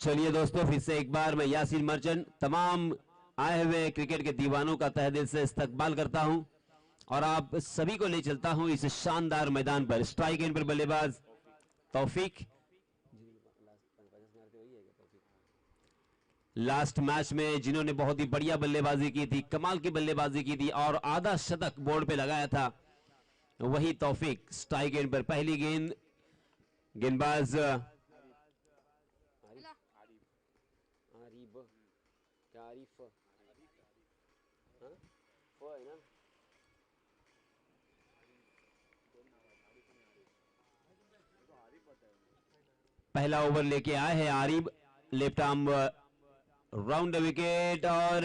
चलिए दोस्तों, फिर से एक बार मैं यासीन मर्चेंट तमाम आए हुए क्रिकेट के दीवानों का तहे दिल से इस्तकबाल करता हूं और आप सभी को ले चलता हूं इस शानदार मैदान पर। स्ट्राइक एंड पर बल्लेबाज तौफीक। लास्ट मैच में जिन्होंने बहुत ही बढ़िया बल्लेबाजी की थी, कमाल की बल्लेबाजी की थी और आधा शतक बोर्ड पे लगाया था, वही तौफीक। स्ट्राइक एंड पर पहली गेंद, गेंदबाज पहला ओवर लेके आए हैं Arif. Left arm round wicket और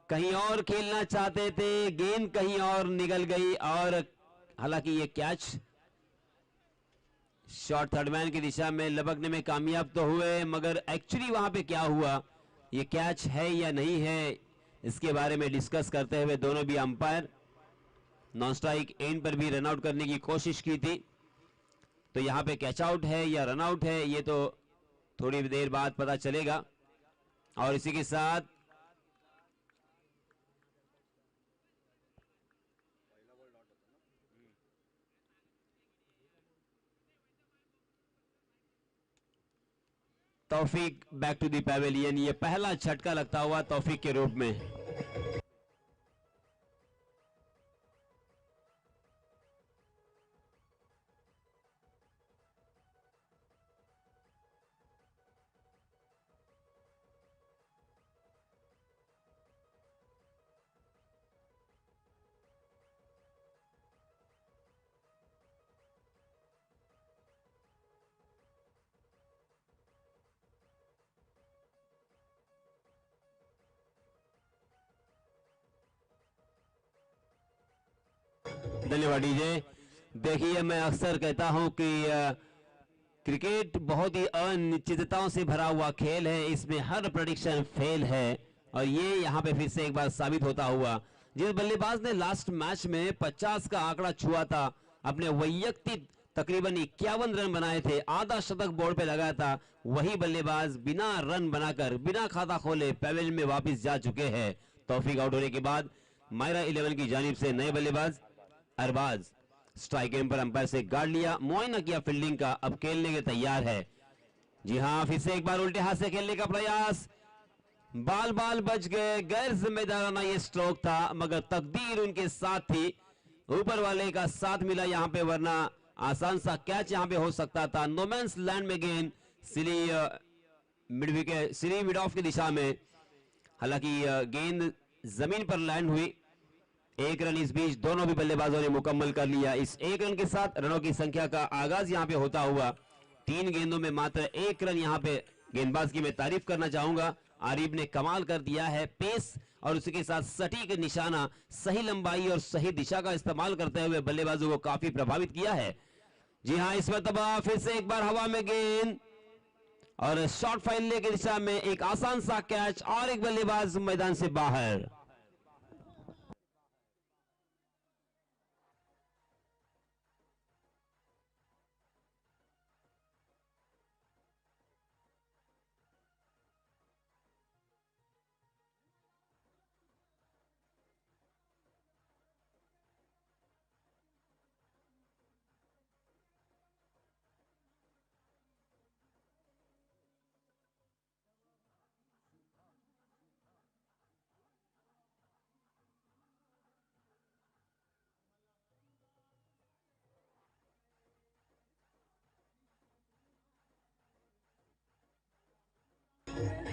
कहीं और खेलना चाहते थे, गेंद कहीं और निकल गई और हालांकि ये कैच शॉर्ट थर्डमैन की दिशा में लपकने में कामयाब तो हुए, मगर एक्चुअली वहां पे क्या हुआ, ये कैच है या नहीं है, इसके बारे में डिस्कस करते हुए दोनों भी अंपायर नॉन स्ट्राइक एंड पर भी रन आउट करने की कोशिश की थी। तो यहां पे कैच आउट है या रन आउट है, ये तो थोड़ी देर बाद पता चलेगा। और इसी के साथ तौफीक बैक टू दी पैवेलियन। ये पहला झटका लगता हुआ तौफीक के रूप में। धन्यवाद डीजे। देखिए, मैं अक्सर कहता हूं कि क्रिकेट बहुत ही अनिश्चितताओं से भरा हुआ खेल है, इसमें हर प्रेडिक्शन फेल है और ये यहां पे फिर से एक बार साबित होता हुआ। जिस बल्लेबाज ने लास्ट मैच में 50 का आंकड़ा छुआ था, अपने वैयक्तिक तकरीबन 51 रन बनाए थे, आधा शतक बोर्ड पे लगाया था, वही बल्लेबाज बिना रन बनाकर बिना खाता खोले पैवेलियन में वापस जा चुके हैं। तौफीक आउट होने के बाद मायरा 11 की जानिब से नए बल्लेबाज अरबाज स्ट्राइक एंड पर अंपायर से गार्ड लिया, मुआयना किया फील्डिंग का, अब खेलने के तैयार है। जी हां, फिर से एक बार उल्टे हाथ से खेलने का प्रयास, बाल बाल बच गए, गैर जिम्मेदाराना ये स्ट्रोक था, मगर तकदीर उनके साथ थी, ऊपर वाले का साथ मिला यहां पे, वरना आसान सा कैच यहां पे हो सकता था। नोमैंस लैंड में गेंद silly mid wicket, silly mid off की दिशा में, हालांकि गेंद जमीन पर लैंड हुई। एक रन इस बीच दोनों भी बल्लेबाजों ने मुकम्मल कर लिया। इस एक रन के साथ रनों की संख्या का आगाज यहां पे होता हुआ 3 गेंदों में मात्र 1 रन। यहां पे गेंदबाज की मैं तारीफ करना चाहूंगा, आरिफ ने कमाल कर दिया है। पेस और उसके साथ सटीक निशाना, सही लंबाई और सही दिशा का इस्तेमाल करते हुए बल्लेबाजों को काफी प्रभावित किया है। जी हां, इस मरतबा फिर से एक बार हवा में गेंद और शॉर्ट फाइनल की दिशा में एक आसान सा कैच और एक बल्लेबाज मैदान से बाहर।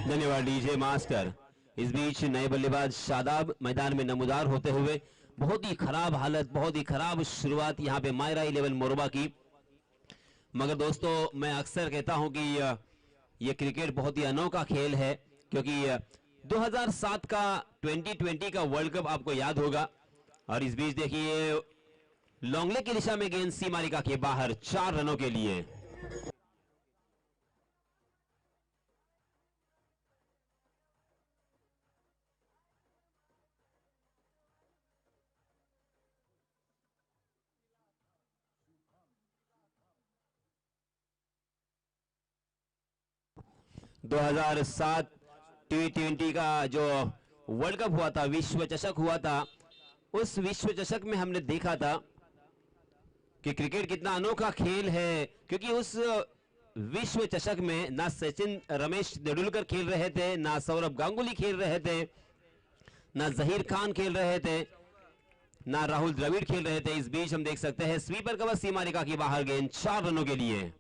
धन्यवाद डीजे मास्टर। इस बीच नए बल्लेबाज शादाब मैदान में नमूदार होते हुए, बहुत ही खराब हालत, बहुत ही खराब शुरुआत यहां पे मायरा 11 मोरबा की। मगर दोस्तों, मैं अक्सर कहता हूं कि यह क्रिकेट बहुत ही अनोखा खेल है, क्योंकि 2007 का 2020 का वर्ल्ड कप आपको याद होगा। और इस बीच देखिए, लॉन्गले की दिशा में गेंद सी मारिका के बाहर 4 रनों के लिए। 2007 T20 का जो वर्ल्ड कप हुआ था, विश्व चषक हुआ था, उस विश्व चषक में हमने देखा था कि क्रिकेट कितना अनोखा खेल है, क्योंकि उस विश्व चषक में ना सचिन रमेश तेंदुलकर खेल रहे थे, ना सौरभ गांगुली खेल रहे थे, ना जहीर खान खेल रहे थे, ना राहुल द्रविड़ खेल रहे थे। इस बीच हम देख सकते हैं स्वीपर कवर सीमा रेखा की बाहर गेंद 4 रनों के लिए।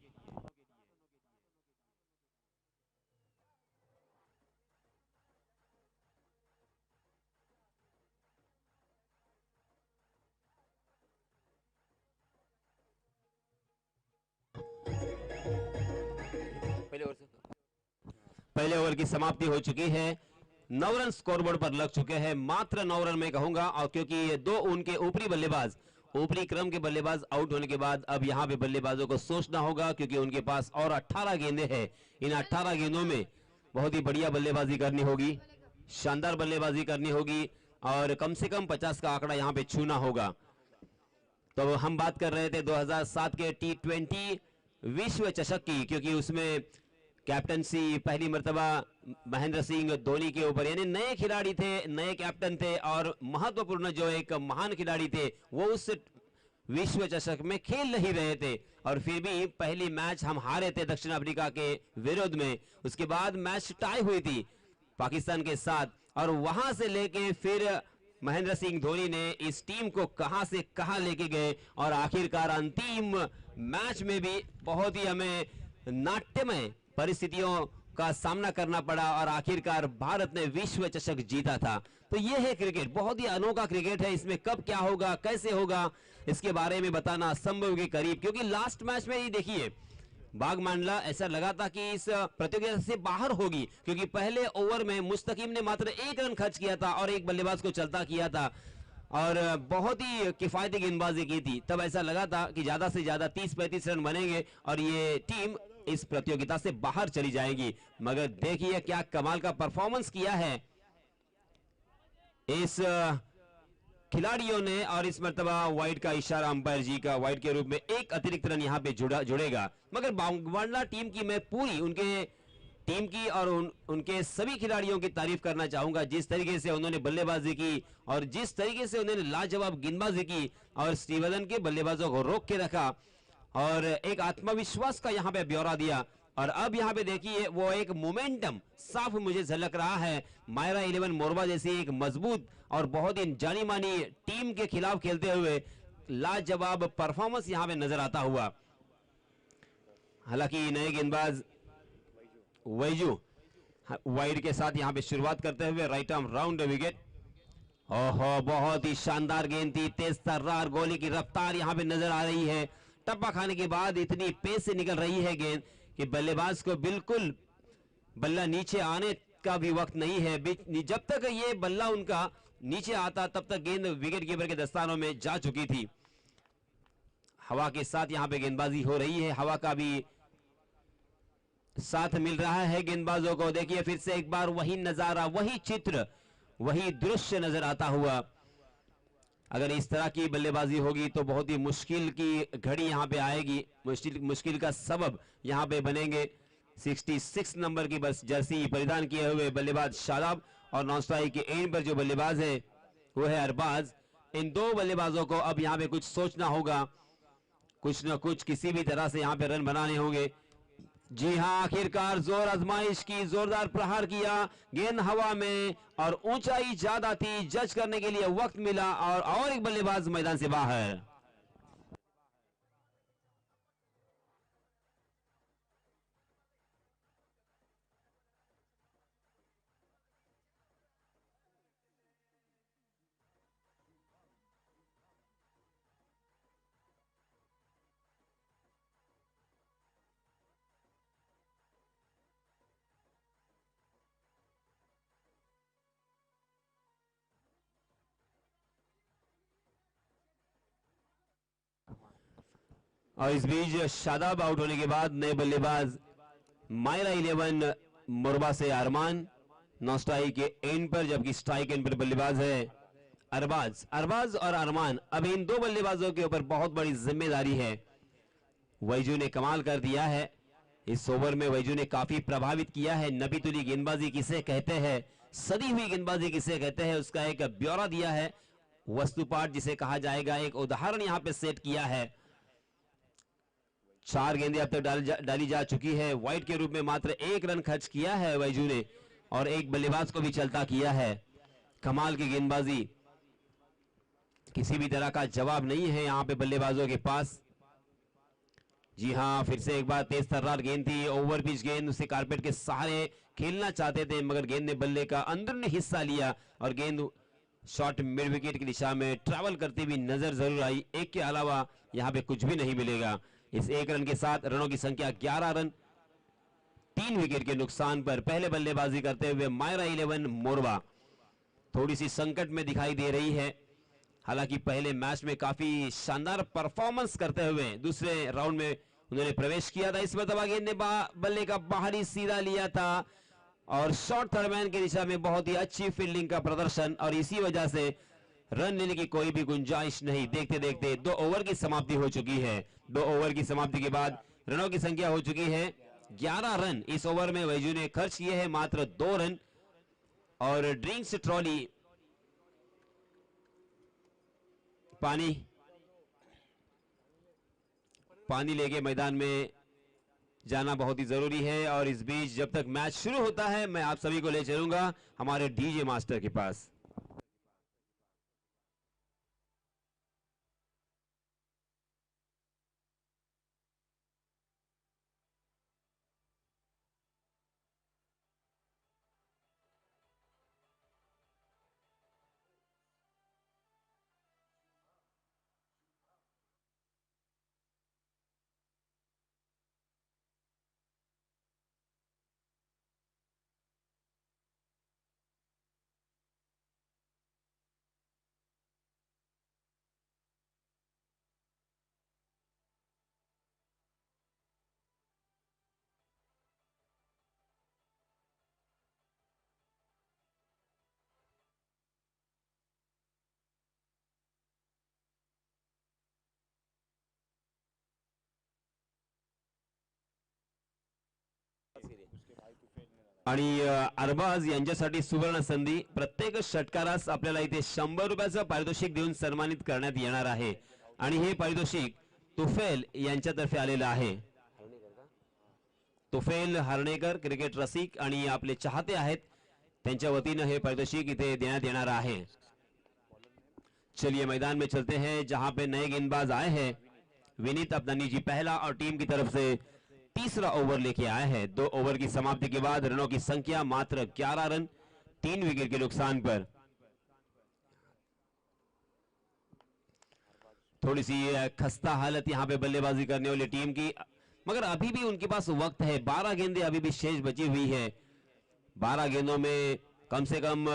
पहले ओवर की समाप्ति हो चुकी है, 9 रन स्कोरबोर्ड पर लग चुके हैं, मात्र 9 रन में कहूंगा। और क्योंकि दो उनके ऊपरी बल्लेबाज, ऊपरी क्रम के बल्लेबाज आउट होने के बाद अब यहां पे बल्लेबाजों को सोचना होगा, क्योंकि उनके पास और 18 गेंदें हैं। इन 18 गेंदों में बहुत ही बढ़िया बल्लेबाजी करनी होगी, शानदार बल्लेबाजी करनी होगी और कम से कम 50 का आंकड़ा यहां पे छूना होगा। तो हम बात कर रहे थे 2007 के T20 विश्व चषक की, क्योंकि उसमें कैप्टनसी पहली मर्तबा महेंद्र सिंह धोनी के ऊपर, यानी नए खिलाड़ी थे, नए कैप्टन थे और महत्वपूर्ण जो एक महान खिलाड़ी थे वो उस विश्व चषक में खेल नहीं रहे थे। और फिर भी पहली मैच हम हारे थे दक्षिण अफ्रीका के विरोध में, उसके बाद मैच टाई हुई थी पाकिस्तान के साथ, और वहां से लेके फिर महेंद्र सिंह धोनी ने इस टीम को कहां से कहां लेके गए और आखिरकार अंतिम मैच में भी बहुत ही हमें नाट्यमय परिस्थितियों का सामना करना पड़ा और आखिरकार भारत ने विश्व चषक जीता था। तो यह है क्रिकेट, बहुत ही अनोखा क्रिकेट है। इसमें कब क्या होगा, कैसे होगा, इसके बारे में बताना असंभव के करीब, क्योंकि लास्ट मैच में ही देखिए बागमांडला ऐसा लगा था कि इस प्रतियोगिता से बाहर होगी, क्योंकि पहले ओवर में मुस्तकीम ने मात्र 1 रन खर्च किया था और एक बल्लेबाज को चलता किया था और बहुत ही किफायती गेंदबाजी की थी। तब ऐसा लगा था कि ज्यादा से ज्यादा 30-35 रन बनेंगे और ये टीम इस प्रतियोगिता से बाहर चली जाएगी। मगर देखिए क्या कमाल का परफॉर्मेंस किया है इस खिलाड़ियों ने, और इस मर्तबा वाइड का इशारा अंपायर जी का, वाइड के रूप में एक अतिरिक्त रन यहां पे जुड़ेगा। मगर बांग्लादेश टीम की मैं पूरी उनके टीम की और उनके सभी खिलाड़ियों की तारीफ करना चाहूंगा, जिस तरीके से उन्होंने बल्लेबाजी की और जिस तरीके से उन्होंने लाजवाब गेंदबाजी की और श्रीवदन के बल्लेबाजों को रोक के रखा और एक आत्मविश्वास का यहां पे ब्यौरा दिया। और अब यहां पे देखिए वो एक मोमेंटम साफ मुझे झलक रहा है, मायरा 11 मोरबा जैसी एक मजबूत और बहुत ही जानी मानी टीम के खिलाफ खेलते हुए लाजवाब परफॉर्मेंस यहां पे नजर आता हुआ। हालांकि नए गेंदबाज वैजू वाइड के साथ यहां पे शुरुआत करते हुए राइट आर्म राउंड विकेट। ओहो, बहुत ही शानदार गेंद थी, तेज तर्रार गोली की रफ्तार यहां पे नजर आ रही है। टप्पा खाने के बाद इतनी पेस से निकल रही है गेंद कि बल्लेबाज को बिल्कुल बल्ला नीचे आने का भी वक्त नहीं है। जब तक ये बल्ला उनका नीचे आता तब तक गेंद विकेट कीपर के दस्तानों में जा चुकी थी। हवा के साथ यहां पे गेंदबाजी हो रही है, हवा का भी साथ मिल रहा है गेंदबाजों को। देखिए फिर से एक बार वही नजारा, वही चित्र, वही दृश्य नजर आता हुआ। अगर इस तरह की बल्लेबाजी होगी तो बहुत ही मुश्किल की घड़ी यहां पे आएगी, मुश्किल का सबब यहां पे बनेंगे। 66 नंबर की बस जर्सी परिधान किए हुए बल्लेबाज शादाब और नॉन स्ट्राइक के एंड पर जो बल्लेबाज है वो है अरबाज। इन दो बल्लेबाजों को अब यहां पे कुछ सोचना होगा, कुछ ना कुछ किसी भी तरह से यहां पे रन बनाने होंगे। जी हां, आखिरकार जोर आजमाइश की, जोरदार प्रहार किया, गेंद हवा में और ऊंचाई ज्यादा थी, जज करने के लिए वक्त मिला और एक बल्लेबाज मैदान से बाहर। और इस बीच शादाब आउट होने के बाद नए बल्लेबाज मायरा 11 मोरबा से अरमान नॉन स्ट्राइक के एंड पर, जबकि स्ट्राइक एंड पर बल्लेबाज है अरबाज और अरमान। अब इन दो बल्लेबाजों के ऊपर बहुत बड़ी जिम्मेदारी है। वैजू ने कमाल कर दिया है, इस ओवर में वैजू ने काफी प्रभावित किया है। नबीतुली गेंदबाजी किसे कहते हैं, सदी हुई गेंदबाजी किसे कहते हैं, उसका एक ब्यौरा दिया है, वस्तुपाठ जिसे कहा जाएगा, एक उदाहरण यहां पे सेट किया है। 4 गेंदें अब तक डाली जा चुकी है। वाइड के रूप में मात्र 1 रन खर्च किया है वैजू ने और एक बल्लेबाज को भी चलता किया है। कमाल की गेंदबाजी, किसी भी तरह का जवाब नहीं है यहां पे बल्लेबाजों के पास। जी हां, फिर से एक बार तेज तर्रार गेंद थी, ओवर पिच गेंद, उसे कारपेट के सहारे खेलना चाहते थे मगर गेंद ने बल्ले का अंदरूनी हिस्सा लिया और गेंद शॉट मिड विकेट की दिशा में ट्रैवल करती हुई नजर जरूर आई। एक के अलावा यहां पे कुछ भी नहीं मिलेगा। इस 1 रन के साथ रनों की संख्या 11 रन, 3 विकेट के नुकसान पर पहले बल्लेबाजी करते हुए मायरा 11 मोरवा थोड़ी सी संकट में दिखाई दे रही है। हालांकि पहले मैच में काफी शानदार परफॉर्मेंस करते हुए दूसरे राउंड में उन्होंने प्रवेश किया था। इस मरतबा गेंद ने बल्ले का बाहरी सीधा लिया था और शॉर्ट थर्डमैन की दिशा में बहुत ही अच्छी फील्डिंग का प्रदर्शन और इसी वजह से रन लेने की कोई भी गुंजाइश नहीं। देखते देखते 2 ओवर की समाप्ति हो चुकी है। 2 ओवर की समाप्ति के बाद रनों की संख्या हो चुकी है 11 रन। इस ओवर में वैजू ने खर्च किए हैं मात्र 2 रन और ड्रिंक्स ट्रॉली पानी लेके मैदान में जाना बहुत ही जरूरी है। और इस बीच जब तक मैच शुरू होता है मैं आप सभी को ले चलूंगा हमारे डीजे मास्टर के पास। आणि अरबाज यांच्यासाठी सुवर्ण संधी, प्रत्येक षटकारास आपल्याला इथे 100 रुपयाचं पारितोषिक देऊन सन्मानित करण्यात येणार आहे आणि हे पारितोषिक तुफेल यांच्यातर्फे आलेलं आहे। तुफेल हरणेकर क्रिकेट रसिक आणि आपले चाहते आहेत त्यांच्या वतीनं हे पारितोषिक इथे देण्यात येणार आहे। चलिए मैदान में चलते हैं जहां पे नए गेंदबाज आए हैं। विनीत अपनानी जी पहला और टीम की तरफ से तीसरा ओवर लेके आए हैं। 2 ओवर की समाप्ति के बाद रनों की संख्या मात्र 11 रन, 3 विकेट के नुकसान पर। थोड़ी सी खस्ता हालत यहां पे बल्लेबाजी करने वाली टीम की, मगर अभी भी उनके पास वक्त है। 12 गेंदें अभी भी शेष बची हुई है। 12 गेंदों में कम से कम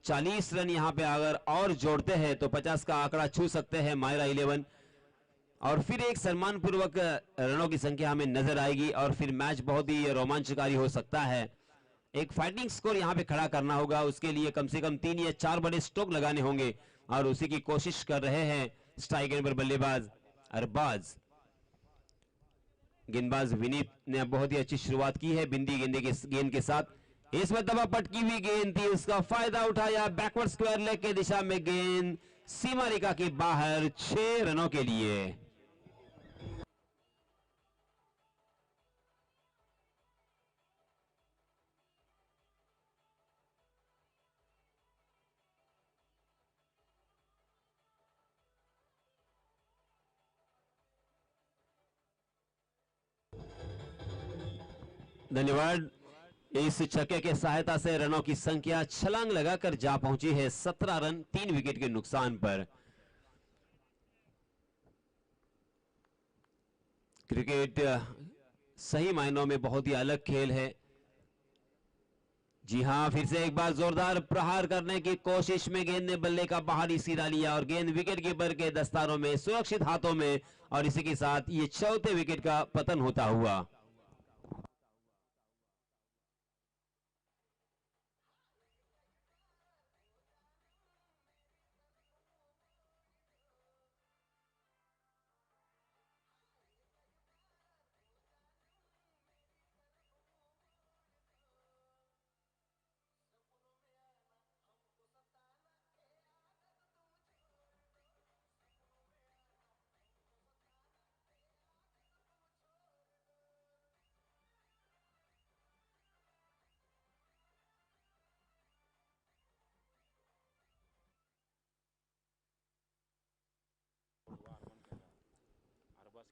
40 रन यहां पे अगर और जोड़ते हैं तो 50 का आंकड़ा छू सकते हैं मायरा 11 और फिर एक सम्मान पूर्वक रनों की संख्या हमें नजर आएगी और फिर मैच बहुत ही रोमांचकारी हो सकता है। एक फाइटिंग स्कोर यहां पे खड़ा करना होगा, उसके लिए कम से कम 3 या 4 बड़े स्ट्रोक लगाने होंगे और उसी की कोशिश कर रहे हैं स्ट्राइक एंड पर बल्लेबाज अरबाज। गेंदबाज विनीत ने बहुत ही अच्छी शुरुआत की है बिंदी गेंद के साथ। इसमें दबा पटकी हुई गेंद थी, उसका फायदा उठाया, बैकवर्ड स्क्वायर लेग की दिशा में गेंद सीमा रेखा के बाहर 6 रनों के लिए। धन्यवाद। इस छक्के के सहायता से रनों की संख्या छलांग लगाकर जा पहुंची है 17 रन, 3 विकेट के नुकसान पर। क्रिकेट सही मायनों में बहुत ही अलग खेल है। जी हां, फिर से एक बार जोरदार प्रहार करने की कोशिश में गेंद ने बल्ले का बाहरी सीधा लिया और गेंद विकेट कीपर के दस्तानों में सुरक्षित हाथों में और इसी के साथ ये चौथे विकेट का पतन होता हुआ।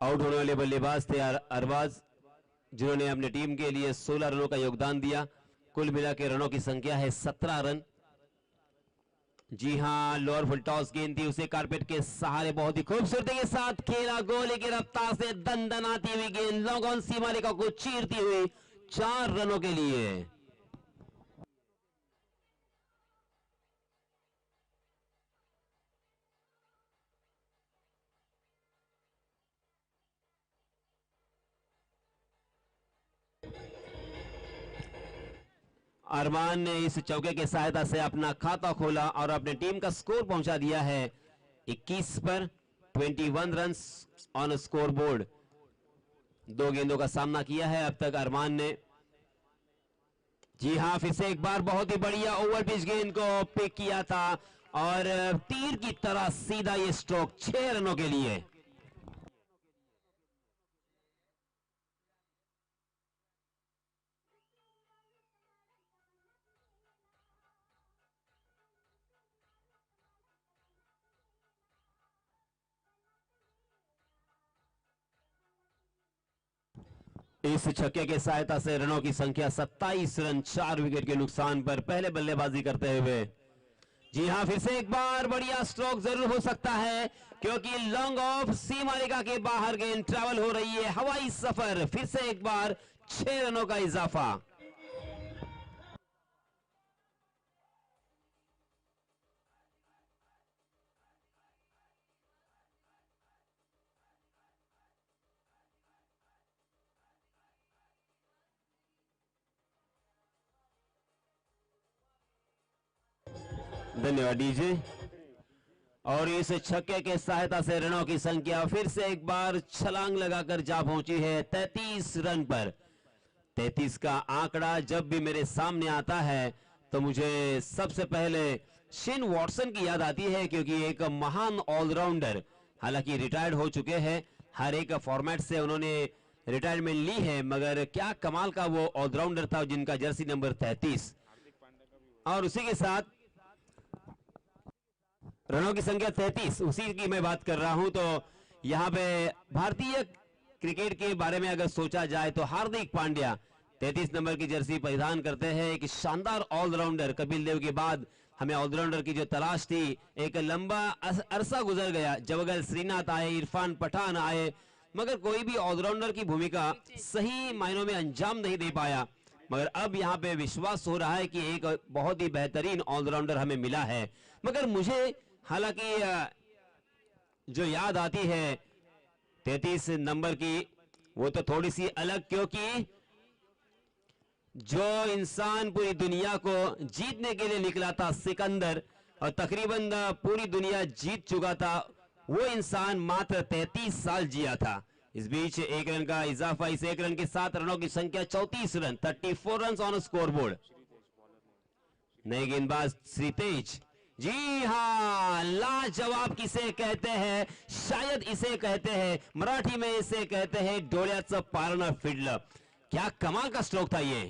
आउट होने वाले बल्लेबाज थे अरबाज, जिन्होंने अपनी टीम के लिए 16 रनों का योगदान दिया। कुल मिला के रनों की संख्या है 17 रन। जी हां, लोअर फुल टॉस गेंद थी, उसे कारपेट के सहारे बहुत ही खूबसूरती के साथ खेला। गोले की रफ्तार से दंदनाती हुई गेंद लॉन्ग ऑन सीमा रेखा को चीरती हुई 4 रनों के लिए। अरमान ने इस चौके की सहायता से अपना खाता खोला और अपने टीम का स्कोर पहुंचा दिया है 21 पर। 21 रन्स ऑन स्कोर बोर्ड। 2 गेंदों का सामना किया है अब तक अरमान ने। जी हां, फिर से एक बार बहुत ही बढ़िया ओवर पिच गेंद को पिक किया था और तीर की तरह सीधा ये स्ट्रोक 6 रनों के लिए। इस छक्के के सहायता से रनों की संख्या 27 रन, 4 विकेट के नुकसान पर पहले बल्लेबाजी करते हुए। जी हां, फिर से एक बार बढ़िया स्ट्रोक जरूर हो सकता है, क्योंकि लॉन्ग ऑफ सीमा रेखा के बाहर गेंद ट्रैवल हो रही है। हवाई सफर, फिर से एक बार 6 रनों का इजाफा। धन्यवाद डीजे। और इस छक्के के सहायता से रनों की संख्या फिर से एक बार छलांग लगाकर जा पहुंची है 33 रन पर। 33 का आंकड़ा जब भी मेरे सामने आता है तो मुझे सबसे पहले शेन वॉटसन की याद आती है, क्योंकि एक महान ऑलराउंडर, हालांकि रिटायर्ड हो चुके हैं, हर एक फॉर्मेट से उन्होंने रिटायरमेंट ली है, मगर क्या कमाल का वो ऑलराउंडर था जिनका जर्सी नंबर 33। और उसी के साथ रनों की संख्या 33, उसी की मैं बात कर रहा हूं। तो यहां पे भारतीय क्रिकेट के बारे में अगर सोचा जाए तो हार्दिक पांड्या 33 नंबर की जर्सी परिधान करते हैं। एक शानदार ऑलराउंडर, कपिल देव के बाद हमें ऑलराउंडर की जो तलाश थी, एक लंबा अरसा गुजर गया। जवागल श्रीनाथ आए, इरफान पठान आए, मगर कोई भी ऑलराउंडर की भूमिका सही मायनों में अंजाम नहीं दे पाया। मगर अब यहां पे विश्वास हो रहा है कि एक बहुत ही बेहतरीन ऑलराउंडर हमें मिला है। मगर मुझे हालांकि जो याद आती है 33 नंबर की, वो तो थोड़ी सी अलग, क्योंकि जो इंसान पूरी दुनिया को जीतने के लिए निकला था, सिकंदर, और तकरीबन पूरी दुनिया जीत चुका था, वो इंसान मात्र 33 साल जिया था। इस बीच 1 रन का इजाफा, इस 1 रन के साथ रनों की संख्या 34 run, 34 run on score board. नए गेंदबाज श्रीतेज। जी हां, लाजवाब किसे कहते हैं, शायद इसे कहते हैं, मराठी में इसे कहते हैं डोळ्याचं पारणं फिरलं। क्या कमाल का स्ट्रोक था ये।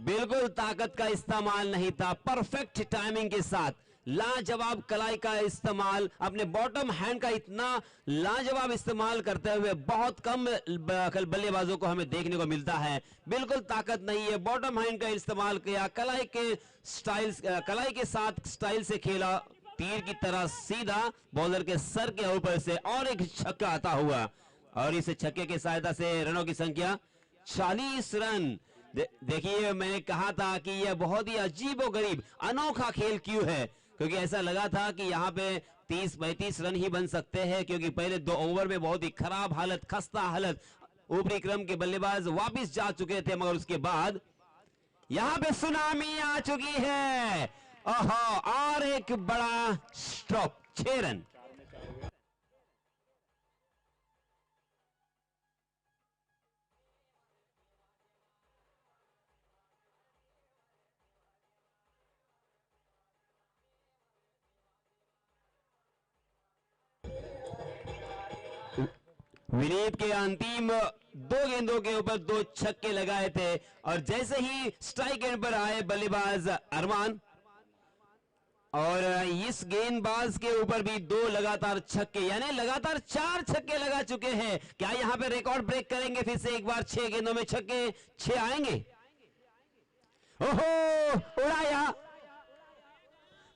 बिल्कुल ताकत का इस्तेमाल नहीं था, परफेक्ट टाइमिंग के साथ लाजवाब कलाई का इस्तेमाल, अपने बॉटम हैंड का इतना लाजवाब इस्तेमाल करते हुए बहुत कम बल्लेबाजों को हमें देखने को मिलता है। बिल्कुल ताकत नहीं है, बॉटम हैंड का इस्तेमाल किया, कलाई के स्टाइल, कलाई के साथ स्टाइल से खेला, तीर की तरह सीधा बॉलर के सर के ऊपर से, और एक छक्का आता हुआ। और इस छक्के की सहायता से रनों की संख्या 40 रन। देखिए, मैंने कहा था कि यह बहुत ही अजीबोगरीब अनोखा खेल क्यों है, क्योंकि ऐसा लगा था कि यहां पे 30-35 रन ही बन सकते हैं, क्योंकि पहले 2 ओवर में बहुत ही खराब हालत, खस्ता हालत, ऊपरी क्रम के बल्लेबाज वापस जा चुके थे, मगर उसके बाद यहां पे सुनामी आ चुकी है। ओहो, और एक बड़ा स्ट्रोक, 6 रन। विनीत के अंतिम 2 गेंदों के ऊपर 2 छक्के लगाए थे, और जैसे ही स्ट्राइक एंड पर आए बल्लेबाज अरमान, और इस गेंदबाज के ऊपर भी 2 लगातार छक्के, यानी लगातार 4 छक्के लगा चुके हैं। क्या यहां पे रिकॉर्ड ब्रेक करेंगे फिर से एक बार? 6 गेंदों में छक्के, 6 आएंगे। ओहो, उड़ाया,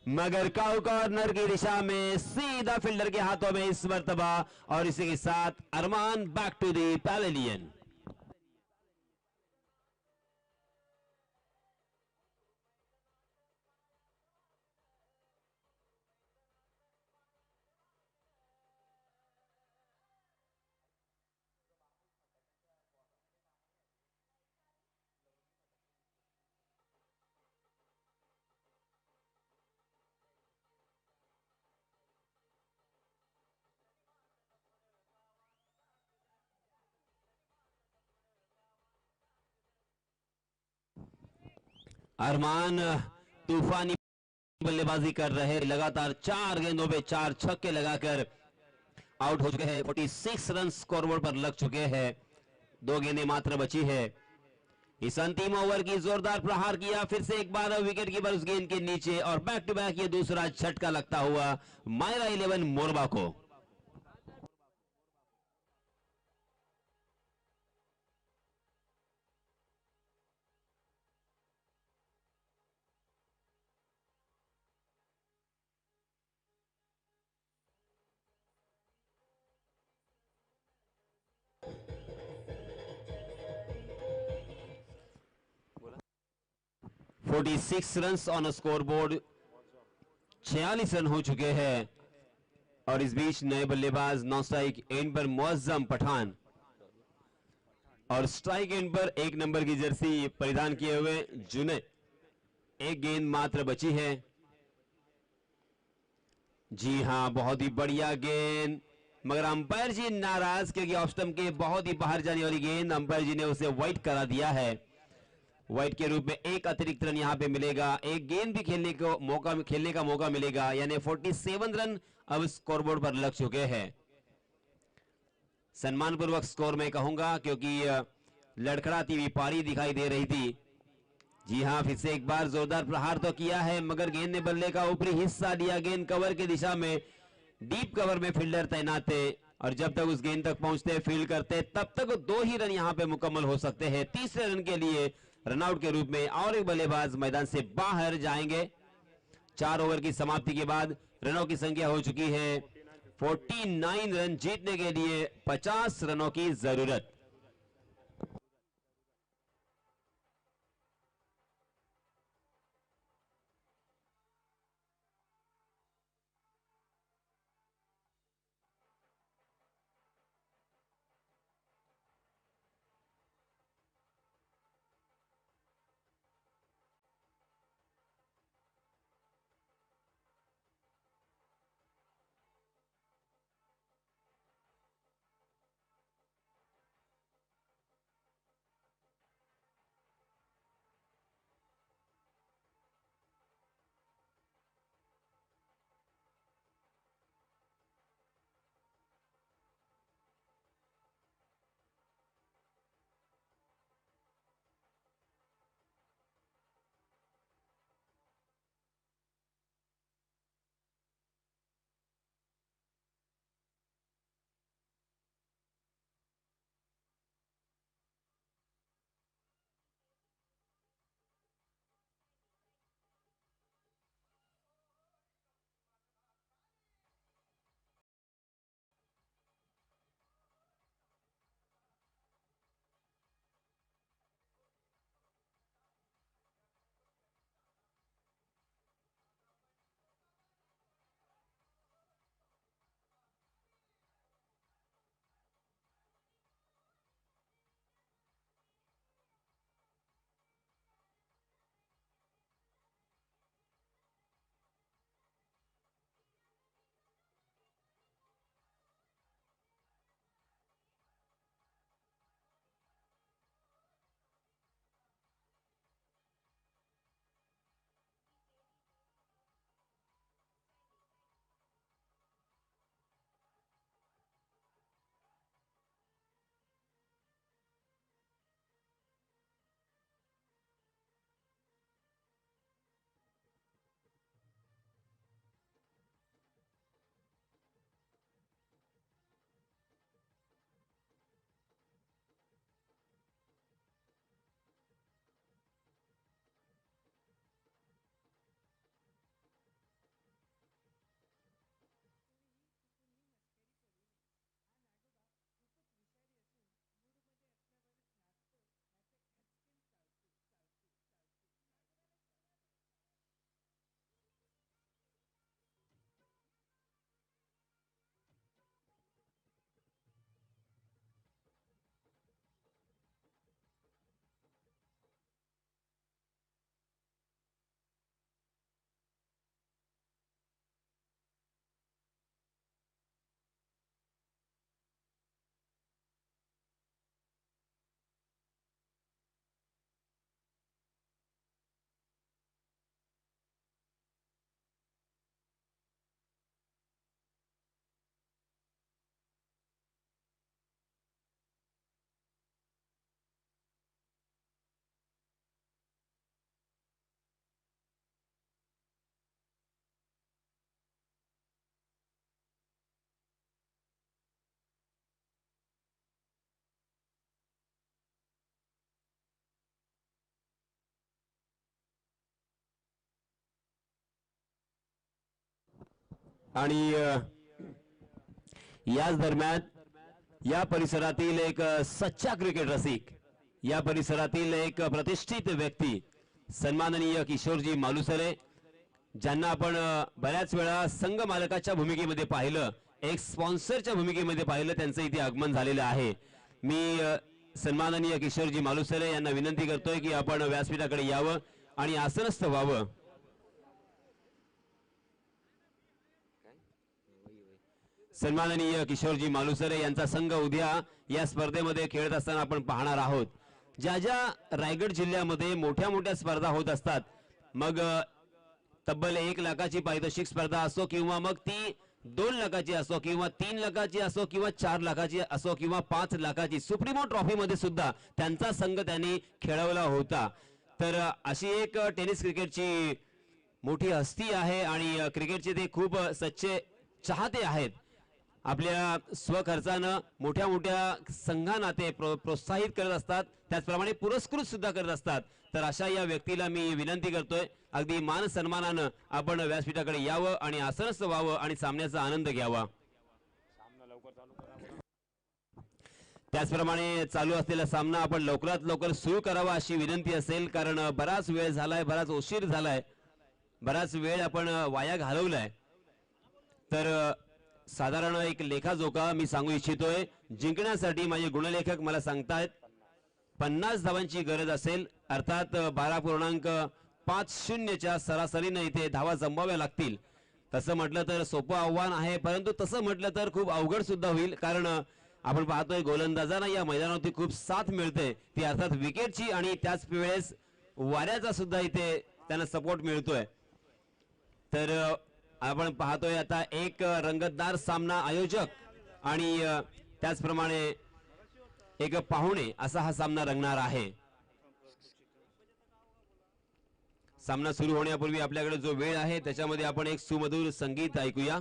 मगर काउ कॉर्नर की दिशा में सीधा फील्डर के हाथों में इस मर्तबा। और इसी के साथ अरमान बैक टू द पैवेलियन। अरमान तूफानी बल्लेबाजी कर रहे, लगातार 4 गेंदों पे 4 छक्के लगाकर आउट हो चुके हैं। 46 रन स्कोरबोर्ड पर लग चुके हैं। 2 गेंदें मात्र बची है। इस अंतिम ओवर की जोरदार प्रहार किया, फिर से एक बार विकेट कीपर उस गेंद के नीचे, और बैक टू बैक ये दूसरा झटका लगता हुआ मायरा 11 मोरबा को। Forty six run on score board, 46 run हो चुके हैं। और इस बीच नए बल्लेबाज नॉन स्ट्राइक एंड पर मुअज्जम पठान, और स्ट्राइक एंड पर 1 नंबर की जर्सी परिधान किए हुए जुने। 1 गेंद मात्र बची है। जी हां, बहुत ही बढ़िया गेंद, मगर अंपायर जी नाराज, क्योंकि ऑफ स्टंप के बहुत ही बाहर जाने वाली गेंद अंपायर जी ने उसे वाइड करा दिया है। वाइड के रूप में 1 अतिरिक्त रन यहां पे मिलेगा। 1 गेंद भी खेलने का मौका मिलेगा, यानी 47 रन अब स्कोरबोर्ड पर लग चुके हैं। सम्मानपूर्वक स्कोर में कहूंगा, क्योंकि लड़खड़ाती हुई पारी दिखाई दे रही थी। जी हां, फिर से एक बार जोरदार प्रहार तो किया है, मगर गेंद ने बल्ले का ऊपरी हिस्सा लिया। गेंद कवर की दिशा में, डीप कवर में फील्डर तैनात थे, और जब तक उस गेंद तक पहुंचते फील्ड करते तब तक 2 ही रन यहां पे मुकम्मल हो सकते हैं। तीसरे रन के लिए रनआउट के रूप में और एक बल्लेबाज मैदान से बाहर जाएंगे। 4 ओवर की समाप्ति के बाद रनों की संख्या हो चुकी है 49 रन। जीतने के लिए 50 रनों की जरूरत। आणि याच दरम्यान या परिसरातील एक सच्चा क्रिकेट रसिक, या परिसरातील एक प्रतिष्ठित व्यक्ती सन्माननीय किशोरजी मालुसरे, ज्यांना आपण बऱ्याच वेळा संघ मालकाच्या भूमिकेमध्ये पाहिलं, एक स्पॉन्सरच्या भूमिकेमध्ये पाहिलं, त्यांचं इथे आगमन झालेलं आहे. मी सन्माननीय किशोरजी मालुसरे यांना विनंती करतोय की आपण व्यासपीठाकडे यावं आणि आसनस्थ व्हावं. सन्माननीय किशोरजी मालुसरे यांचा संघ उद्या या स्पर्धेमध्ये खेळत असताना आपण पाहणार आहोत. ज्या ज्या रायगड जिल्ह्यामध्ये मोठ्या मोठ्या स्पर्धा होत असतात, मग तब्बल 1 लाखाची पारितोषिक स्पर्धा असो किंवा मग ती 2 लाखाची असो किंवा 3 लाखाची असो किंवा 4 लाखाची असो किंवा 5 लाखाची, सुप्रीमो ट्रॉफी मध्ये सुद्धा त्यांचा संघ त्यांनी खेळवला होता. तर अशी एक टेनिस क्रिकेटची मोठी हस्ती आहे आणि क्रिकेटचे ते खूप सच्चे चाहते आहेत. आपल्या स्वखर्चानं मोठ्या मोठ्या संघांना ते प्रोत्साहित करत असतात, त्याचप्रमाणे पुरस्कृत सुद्धा करत असतात. तर अशा या व्यक्तीला मी विनंती करतोय, अगदी मान सन्मानानं आपण व्यासपीठाकडे यावं आणि आसनस्थ व्हावं आणि सामन्याचा आनंद घ्यावा. त्याचप्रमाणे चालू असलेला सामना आपण लवकरात लवकर सुरू करावा अशी विनंती असेल, कारण बराच वेळ झालाय, बराच उशीर झालाय, बराच वेळ आपण वाया घालवलाय. तर साधारण एक लेखाजोखा मी सांगू इच्छितोय. जिंकण्यासाठी माझे गुणलेखक मला सांगतायत 50 धावांची गरज असेल, अर्थात 12.50च्या सरासरीने इथे धावा जमवाव्या लागतील. तसं म्हटलं तर सोपं आव्हान आहे, परंतु तसं म्हटलं तर खूप अवघड सुद्धा होईल, कारण आपण पाहतोय गोलंदाजांना या मैदानावरती खूप साथ मिळते, ती अर्थात विकेटची आणि त्याच वेळेस वाऱ्याचा सुद्धा इथे त्यांना सपोर्ट मिळतोय. तर आपण पाहतोय आता एक रंगतदार सामना, आयोजक आणि त्याचप्रमाणे एक पाहुणे असा हा सामना रंगणार आहे. सामना सुरू होण्यापूर्वी आपल्याकडे जो वेळ आहे त्याच्यामध्ये आपण एक सुमधुर संगीत ऐकूया.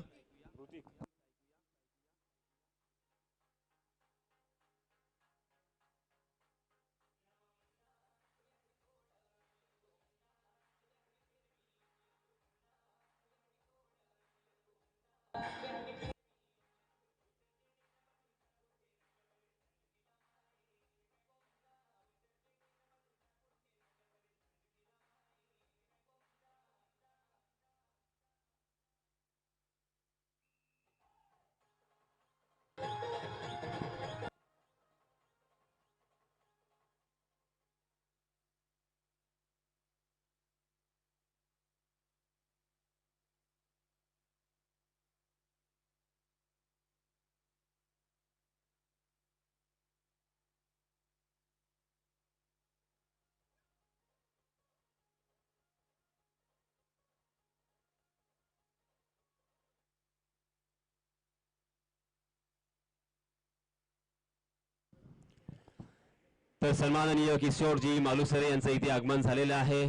तर सन्माननीय किशोरजी मालुसरे यांचं इथे आगमन झालेलं आहे.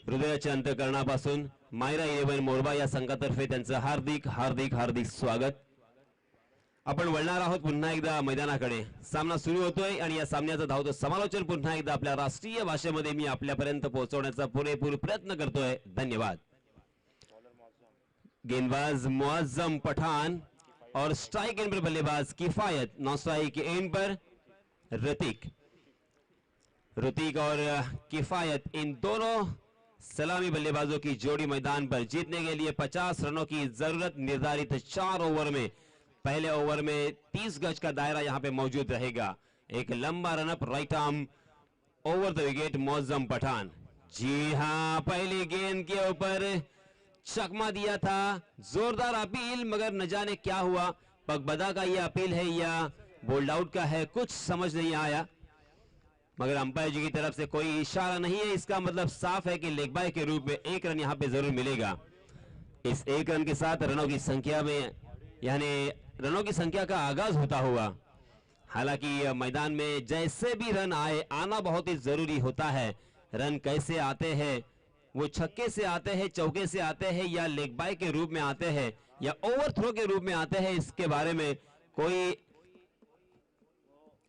हृदयाच्या अंतःकरणापासून मायरा 11 मोरबा या संघातर्फे त्यांचं हार्दिक हार्दिक हार्दिक स्वागत. आपण वळणार आहोत पुन्हा एकदा मैदानाकडे. सामना सुरू होतोय आणि या सामन्याचं धावतं समालोचन पुन्हा एकदा आपल्या राष्ट्रीय भाषेमध्ये मी आपल्यापर्यंत पोहोचवण्याचा पुरेपूर प्रयत्न करतोय. धन्यवाद. गेंदबाज मुअज्जम पठान और स्ट्राइक एंड पर बल्लेबाज किफायत, नॉन स्ट्राइक एंड पर ऋतिक और किफायत, इन दोनों सलामी बल्लेबाजों की जोड़ी मैदान पर. जीतने के लिए 50 रनों की जरूरत निर्धारित 4 ओवर में. पहले ओवर में 30 गज का दायरा यहां पे मौजूद रहेगा. एक लंबा run up right arm over the wicket Muazzam Pathan. जी हां, पहली गेंद के ऊपर चकमा दिया था, जोरदार अपील, मगर न जाने क्या हुआ. पगबदा का यह अपील है या बोल्ड आउट का है, कुछ समझ नहीं आया, मगर अंपायर जी की तरफ से कोई इशारा नहीं है. इसका मतलब साफ है कि लेग बाय के रूप में 1 रन यहां पे जरूर मिलेगा. इस 1 रन के साथ रनों की संख्या में, यानी रनों की संख्या का आगाज होता हुआ. हालांकि मैदान में जैसे भी रन आए, आना बहुत ही जरूरी होता है. रन कैसे आते हैं, वो छक्के से आते हैं, चौके से आते हैं, या लेग बाय के रूप में आते हैं, या ओवर थ्रो के रूप में आते हैं, इसके बारे में कोई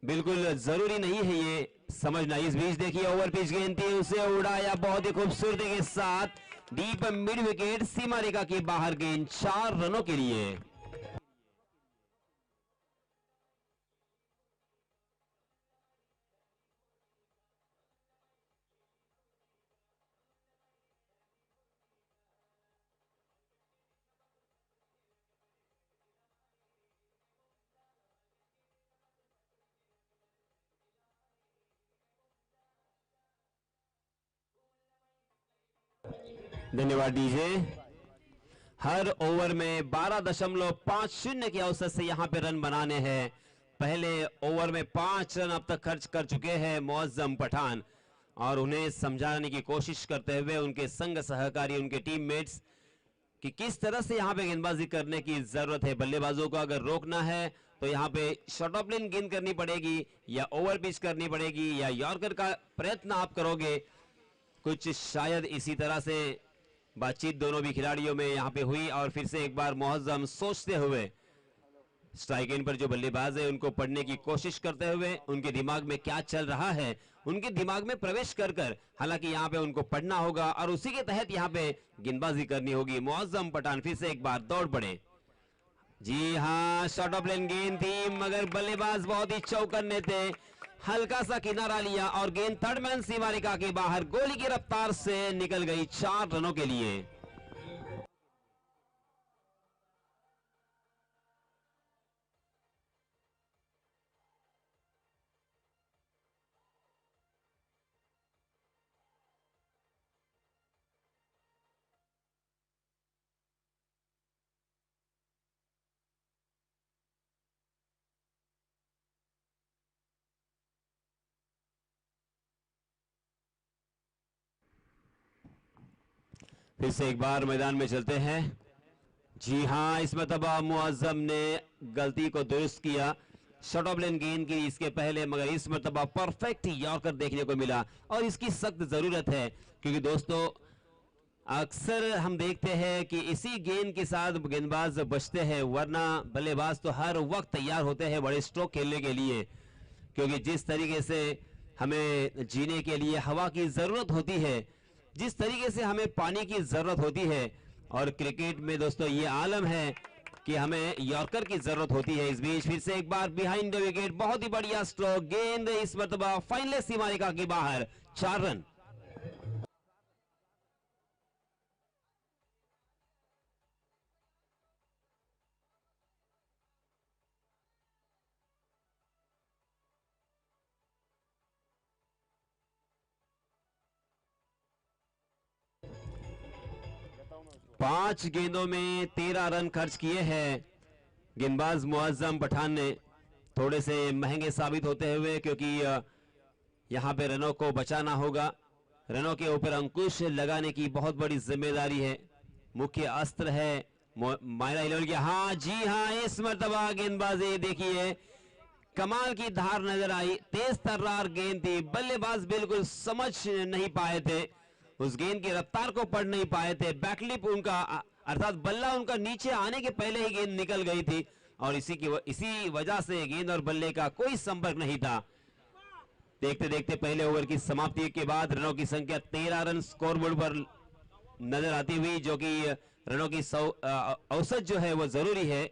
बिल्कुल जरूरी नहीं है ये समझना. इस बीच देखिए ओवर पिच गेंद थी, उसे उड़ाया बहुत ही खूबसूरती के साथ. डीप मिड विकेट, सीमा रेखा के बाहर गेंद 4 रनों के लिए। धन्यवाद डीजे। हर ओवर में 12.50 के औसत से यहां पे रन बनाने हैं। पहले ओवर में 5 रन अब तक खर्च कर चुके हैं मुअज्जम पठान, और उन्हें समझाने की कोशिश करते हुए उनके संग सहकारी, उनके टीममेट्स, कि किस तरह से यहां पे गेंदबाजी करने की जरूरत है। बल्लेबाजों को अगर रोकना है तो यहां पे शॉर्ट ऑफ लेन गेंद करनी पड़ेगी, या ओवर पिच करनी पड़ेगी, या यॉर्कर का प्रयत्न आप करोगे। कुछ शायद इसी तरह से बातचीत दोनों भी खिलाड़ियों में यहां पे हुई, और फिर से एक बार मुअज्जम सोचते हुए स्ट्राइक एंड पर जो बल्लेबाज है उनको पढ़ने की कोशिश करते हुए, उनके दिमाग में क्या चल रहा है उनके दिमाग में प्रवेश कर कर, हालांकि यहां पे उनको पढ़ना होगा और उसी के तहत यहां पे गेंदबाजी करनी होगी। मुअज्जम पठान फिर से एक बार दौड़ पड़े। जी हां, शॉर्ट ऑफ लेन गेंद थी, मगर बल्लेबाज बहुत ही चौकन्ने थे, हल्का सा किनारा लिया और गेंद थर्ड मैन सीमा रेखा के बाहर गोली की रफ्तार से निकल गई 4 रनों के लिए। फिर से एक बार मैदान में चलते हैं। जी हां, इस मरतबा मुअज्जम ने गलती को दुरुस्त किया, शॉर्ट ऑफ लेन गेंद की इसके पहले, मगर इस मरतबा परफेक्ट यॉर्कर देखने को मिला, और इसकी सख्त जरूरत है, क्योंकि दोस्तों अक्सर हम देखते हैं कि इसी गेंद के साथ गेंदबाज बचते हैं, वरना बल्लेबाज तो हर वक्त तैयार होते हैं बड़े स्ट्रोक खेलने के लिए, क्योंकि जिस तरीके से हमें जीने के लिए हवा की जरूरत होती है, जिस तरीके से हमें पानी की जरूरत होती है, और क्रिकेट में दोस्तों ये आलम है कि हमें यॉर्कर की जरूरत होती है। इस बीच फिर से एक बार बिहाइंड द विकेट, बहुत ही बढ़िया स्ट्रोक, गेंद इस मरतबा फाइनल सीमा रेखा के बाहर, 4 रन। पांच गेंदों में 13 रन खर्च किए हैं गेंदबाज मुअज्जम पठान ने, थोड़े से महंगे साबित होते हुए, क्योंकि यहां पे रनों को बचाना होगा, रनों के ऊपर अंकुश लगाने की बहुत बड़ी जिम्मेदारी है, मुख्य अस्त्र है मायरा 11 की। हाँ जी हाँ, इस मरतबा गेंदबाजी देखिए, कमाल की धार नजर आई, तेज तर्रार गेंद थी, बल्लेबाज बिल्कुल समझ नहीं पाए थे, उस गेंद की रफ्तार को पढ़ नहीं पाए थे, बैकलिप उनका अर्थात बल्ला उनका नीचे आने के पहले ही गेंद निकल गई थी, और इसी वजह से गेंद और बल्ले का कोई संपर्क नहीं था। देखते देखते पहले ओवर की समाप्ति के बाद रनों की संख्या 13 रन स्कोरबोर्ड पर नजर आती हुई, जो कि रनों की औसत जो है वो जरूरी है,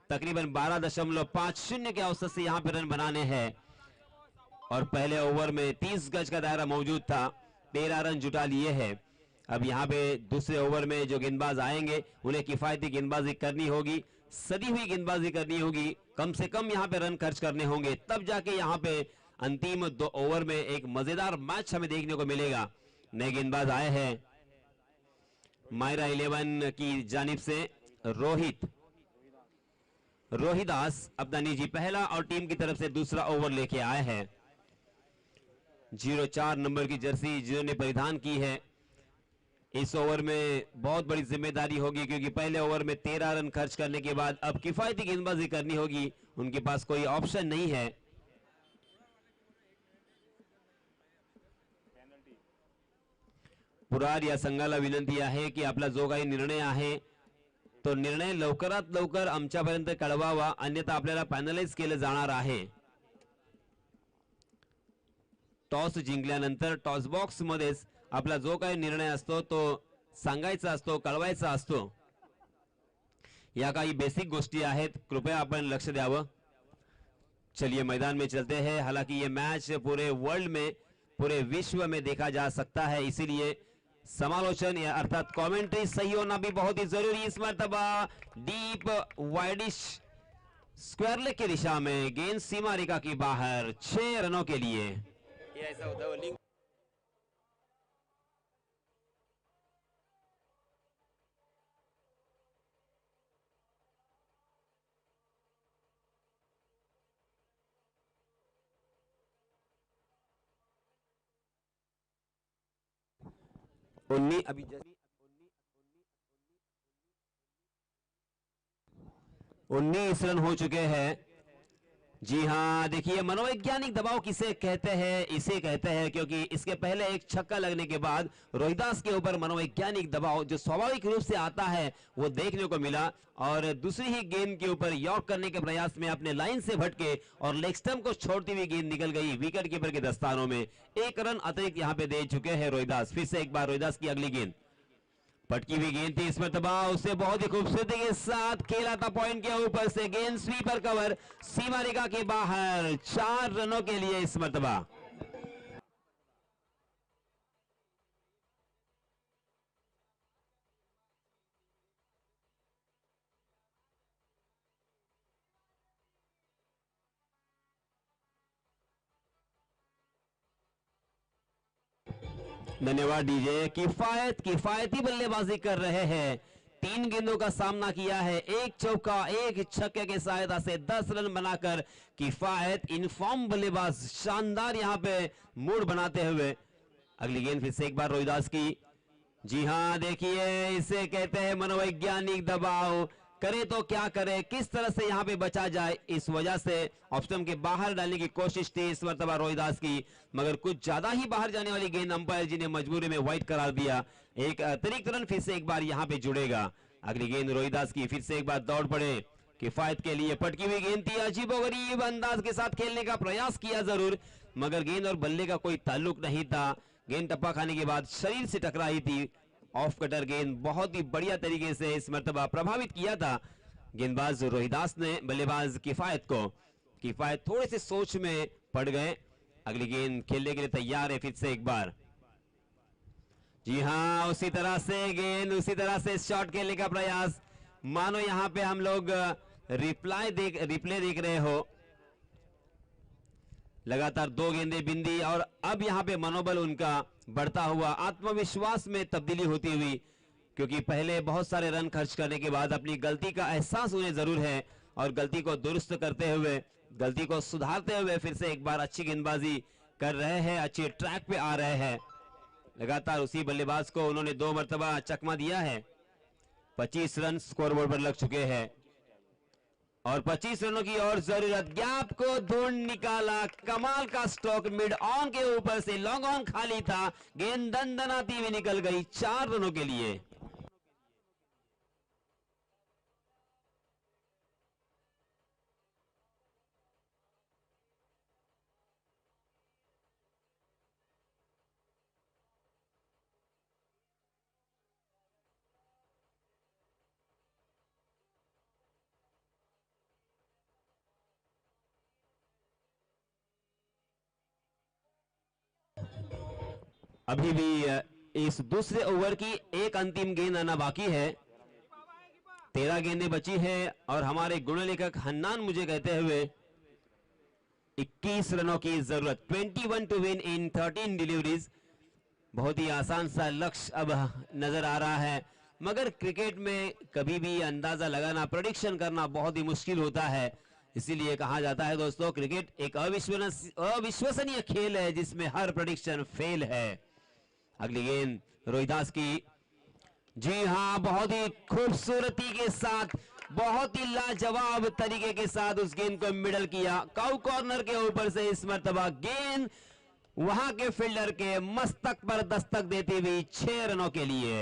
तकरीबन 12.50 के औसत से यहां पर रन बनाने हैं, और पहले ओवर में 30 गज का दायरा मौजूद था, 13 रन जुटा लिए हैं। अब यहां पे दूसरे ओवर में जो गेंदबाज आएंगे उन्हें किफायती गेंदबाजी करनी होगी, सदी हुई गेंदबाजी करनी होगी, कम से कम यहां पे रन खर्च करने होंगे, तब जाके यहां पे अंतिम 2 ओवर में एक मजेदार मैच हमें देखने को मिलेगा। नए गेंदबाज आए हैं मायरा 11 की जानिब से, रोहिदास अपना निजी पहला और टीम की तरफ से दूसरा ओवर लेके आए हैं। 04 नंबर की जर्सी जिन्होंने परिधान की है, इस ओवर में बहुत बड़ी जिम्मेदारी होगी, क्योंकि पहले ओवर में 13 रन खर्च करने के बाद अब किफायती गेंदबाजी करनी होगी, उनके पास कोई ऑप्शन नहीं है। पुरार या संघाला विनंती आहे की आपला जो काही निर्णय आहे तो निर्णय लवकरात लवकर आमच्यापर्यंत कळवावा, अन्यथा आपल्याला पॅनलाइज केलं जाणार आहे। टॉस जिंकल्यानंतर टॉस बॉक्स मध्येच आपला जो काही निर्णय असतो तो सांगायचा असतो, कळवायचा असतो. या काही बेसिक गोष्टी आहेत, कृपया आपण लक्ष द्यावं. चलिए मैदान में चलते हैं. हालांकि ये मैच पूरे वर्ल्ड में, पूरे विश्व में देखा जा सकता है, इसीलिए समालोचन या अर्थात कमेंट्री सही होना भी बहुत ही जरूरी. इस मर्तबा डीप वाइडिश स्क्वायर लेग की दिशा में गेंद सीमा रेखा की बाहर 6 रनों के लिए. ये ऐसा होता है लिंक. अभी 19 रन हो चुके हैं. जी हाँ, देखिए मनोवैज्ञानिक दबाव किसे कहते हैं, इसे कहते हैं क्योंकि इसके पहले एक छक्का लगने के बाद रोहिदास के ऊपर मनोवैज्ञानिक दबाव जो स्वाभाविक रूप से आता है वो देखने को मिला. और दूसरी ही गेंद के ऊपर यॉर्क करने के प्रयास में अपने लाइन से भटके और लेग स्टंप को छोड़ती हुई गेंद निकल गई विकेट कीपर के दस्तानों में. 1 रन अतिरिक्त यहां पे दे चुके हैं रोहिदास. फिर से एक बार रोहिदास की अगली गेंद, पटकी हुई गेंद थी, इस मरतबा उसे बहुत ही खूबसूरती के साथ खेला था पॉइंट के ऊपर से. गेंद स्वीपर कवर सीमा रेखा के बाहर 4 रनों के लिए इस मरतबा. धन्यवाद डीजे. किफायती बल्लेबाजी कर रहे हैं. 3 गेंदों का सामना किया है, 1 चौका 1 छक्के की सहायता से 10 रन बनाकर किफायत इनफॉर्म बल्लेबाज शानदार यहां पे मूड बनाते हुए. अगली गेंद फिर से एक बार रोहिदास की. जी हां, देखिए इसे कहते हैं मनोवैज्ञानिक दबाव. करे तो क्या करे, किस तरह से यहां पे बचा जाए, इस वजह से ऑप्शन के बाहर डालने की कोशिश थी इस मरतबा रोहिदास की, मगर कुछ ज्यादा ही बाहर जाने वाली गेंद अंपायर जी ने मजबूरी में वाइड करार दिया. एक अतिरिक्त रन फिर से एक बार यहां पे जुड़ेगा. अगली गेंद रोहिदास की, फिर से एक बार दौड़ पड़े किफायत के लिए. पटकी हुई गेंद थी, अजीबोगरीब अंदाज के साथ खेलने का प्रयास किया जरूर, मगर गेंद और बल्ले का कोई ताल्लुक नहीं था. गेंद टप्पा खाने के बाद शरीर से टकराई थी. ऑफ कटर गेंद बहुत ही बढ़िया तरीके से इस मर्तबा प्रभावित किया था गेंदबाज रोहिदास ने बल्लेबाज किफायत को. किफायत थोड़े से सोच में पड़ गए. अगली गेंद खेलने के लिए तैयार है फिर से एक बार. जी हां, उसी तरह से गेंद, उसी तरह से शॉट खेलने का प्रयास, मानो यहां पे हम लोग रिप्ले देख रहे हो. लगातार 2 गेंदें बिंदी और अब यहां पे मनोबल उनका बढ़ता हुआ, आत्मविश्वास में तब्दीली होती हुई, क्योंकि पहले बहुत सारे रन खर्च करने के बाद अपनी गलती का एहसास उन्हें जरूर है और गलती को दुरुस्त करते हुए, गलती को सुधारते हुए फिर से एक बार अच्छी गेंदबाजी कर रहे हैं, अच्छे ट्रैक पे आ रहे हैं. लगातार उसी बल्लेबाज को उन्होंने 2 मरतबा चकमा दिया है. 25 रन स्कोरबोर्ड पर लग चुके हैं और 25 रनों की और जरूरत. गैप को ढूंढ निकाला, कमाल का स्ट्रोक, मिड ऑन के ऊपर से लॉन्ग ऑन खाली था, गेंद दनदनाती हुई निकल गई 4 रनों के लिए. अभी भी इस दूसरे ओवर की एक अंतिम गेंद आना बाकी है. 13 गेंदें बची है और हमारे गुणलेखक हन्नान मुझे कहते हुए 21 रनों की जरूरत. 21 टू विन इन 13 डिलीवरीज. बहुत ही आसान सा लक्ष्य अब नजर आ रहा है, मगर क्रिकेट में कभी भी अंदाजा लगाना, प्रेडिक्शन करना बहुत ही मुश्किल होता है. इसीलिए कहा जाता है दोस्तों, क्रिकेट एक अविश्वसनीय खेल है जिसमें हर प्रेडिक्शन फेल है. अगली गेंद रोहिदास की. जी हां, बहुत ही खूबसूरती के साथ, बहुत ही लाजवाब तरीके के साथ उस गेंद को मिडल किया. काउ कॉर्नर के ऊपर से इस मर्तबा गेंद वहां के फील्डर के मस्तक पर दस्तक देती हुई 6 रनों के लिए.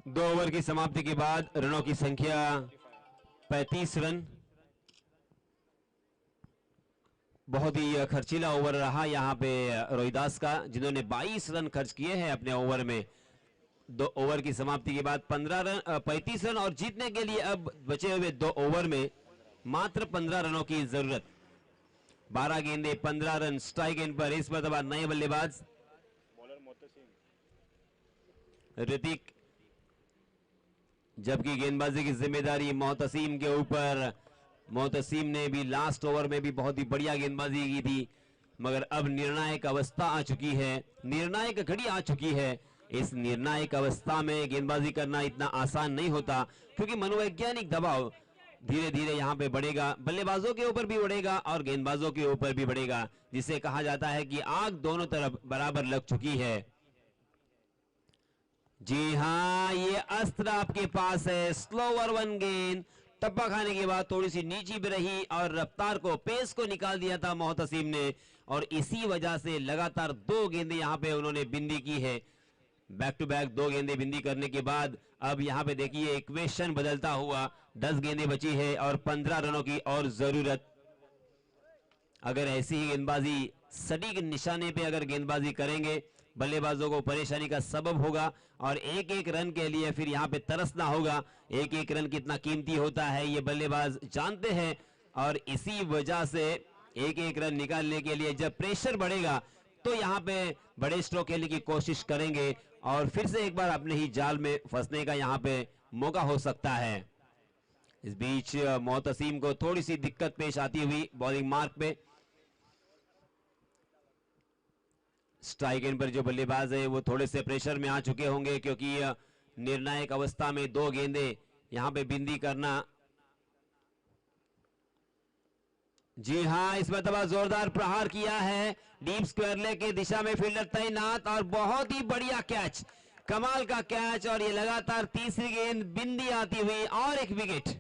2 ओवर की समाप्ति के बाद रनों की संख्या 35 रन। बहुत ही खर्चीला ओवर रहा यहाँ पे रोहिदास का, जिन्होंने 22 रन खर्च किए हैं अपने ओवर में। 2 ओवर की समाप्ति के बाद 35 रन और जीतने के लिए अब बचे हुए 2 ओवर में मात्र 15 रनों की जरूरत। 12 गेंदे 15 रन स्ट्राइक एंड पर। इस मरतबा नए बल्लेबाज ऋतिक, जबकि गेंदबाजी की जिम्मेदारी मोहतसीम के ऊपर। मोहतसीम ने भी लास्ट ओवर में भी बहुत ही बढ़िया गेंदबाजी की थी, मगर अब निर्णायक अवस्था आ चुकी है, निर्णायक घड़ी आ चुकी है। इस निर्णायक अवस्था में गेंदबाजी करना इतना आसान नहीं होता, क्योंकि मनोवैज्ञानिक दबाव धीरे धीरे यहाँ पे बढ़ेगा, बल्लेबाजों के ऊपर भी बढ़ेगा और गेंदबाजों के ऊपर भी बढ़ेगा, जिसे कहा जाता है कि आग दोनों तरफ बराबर लग चुकी है। जी हां, ये अस्त्र आपके पास है। स्लोवर वन गेंद, टप्पा खाने के बाद थोड़ी सी नीची भी रही और रफ्तार को, पेस को निकाल दिया था मोहतसीम ने, और इसी वजह से लगातार 2 गेंदें यहां पे उन्होंने बिंदी की है। बैक टू बैक 2 गेंदें बिंदी करने के बाद अब यहां पे देखिए इक्वेशन बदलता हुआ। 10 गेंदें बची है और 15 रनों की और जरूरत। अगर ऐसी ही गेंदबाजी सटीक निशाने पे अगर गेंदबाजी करेंगे, बल्लेबाजों को परेशानी का सबब होगा और एक एक रन के लिए फिर यहां पे तरसना होगा। एक एक रन कितना कीमती होता है ये बल्लेबाज जानते हैं, और इसी वजह से एक एक रन निकालने के लिए जब प्रेशर बढ़ेगा तो यहां पे बड़े स्ट्रोक खेलने की कोशिश करेंगे और फिर से एक बार अपने ही जाल में फंसने का यहां पे मौका हो सकता है। इस बीच मोहतसीम को थोड़ी सी दिक्कत पेश आती हुई बॉलिंग मार्क पे। स्ट्राइक एंड पर जो बल्लेबाज है वो थोड़े से प्रेशर में आ चुके होंगे, क्योंकि निर्णायक अवस्था में 2 गेंदें यहां पे बिंदी करना। जी हां, इस मरतबा जोरदार प्रहार किया है, डीप स्क्वायर लेग की दिशा में फील्डर तैनात, और बहुत ही बढ़िया कैच, कमाल का कैच, और ये लगातार तीसरी गेंद बिंदी आती हुई और एक विकेट।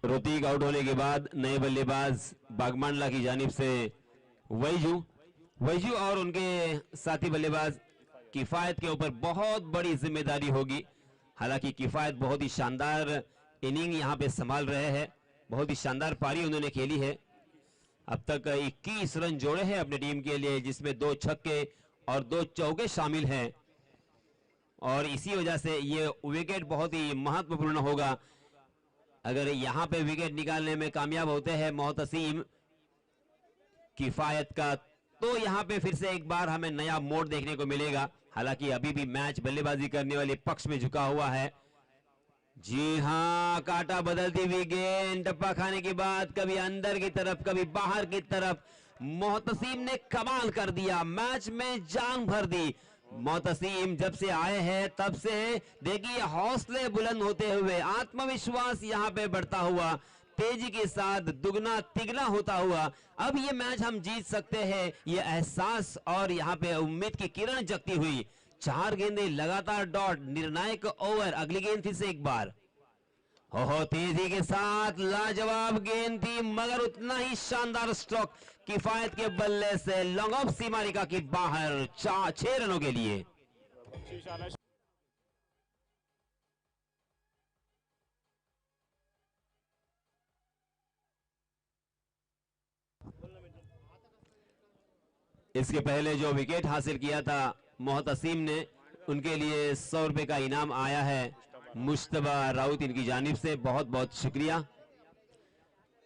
ऋतिक आउट होने के बाद नए बल्लेबाज बागमांडला की जानिब से वैजू और उनके साथी बल्लेबाज किफायत के ऊपर बहुत बड़ी जिम्मेदारी होगी। हालांकि किफायत बहुत ही शानदार इनिंग यहां पे संभाल रहे हैं, बहुत ही शानदार पारी उन्होंने खेली है। अब तक 21 रन जोड़े हैं अपनी टीम के लिए, जिसमें 2 छक्के और 2 चौके शामिल हैं, और इसी वजह से ये विकेट बहुत ही महत्वपूर्ण होगा। अगर यहां पे विकेट निकालने में कामयाब होते हैं मोहतसीम किफायत का, तो यहां पे फिर से एक बार हमें नया मोड़ देखने को मिलेगा। हालांकि अभी भी मैच बल्लेबाजी करने वाले पक्ष में झुका हुआ है। जी हां, काटा बदलती हुई गेंद, टप्पा खाने के बाद कभी अंदर की तरफ कभी बाहर की तरफ, मोहतसीम ने कमाल कर दिया, मैच में जान भर दी। मोहतसीम जब से आए हैं तब से देखिए हौसले बुलंद होते हुए, आत्मविश्वास यहां पे बढ़ता हुआ, तेजी के साथ दुगना तिगना होता हुआ, अब ये मैच हम जीत सकते हैं, ये एहसास और यहां पे उम्मीद की किरण जगती हुई। 4 गेंदें लगातार डॉट, निर्णायक ओवर, अगली गेंद फिर से एक बार, हो तेजी के साथ लाजवाब गेंद थी, मगर उतना ही शानदार स्ट्रोक किफायत के बल्ले से लॉन्ग ऑफ सीमा रेखा के बाहर 6 रनों के लिए। इसके पहले जो विकेट हासिल किया था मोहतसीम ने, उनके लिए 100 रुपए का इनाम आया है मुश्तबा राउत इनकी जानिब से, बहुत बहुत शुक्रिया।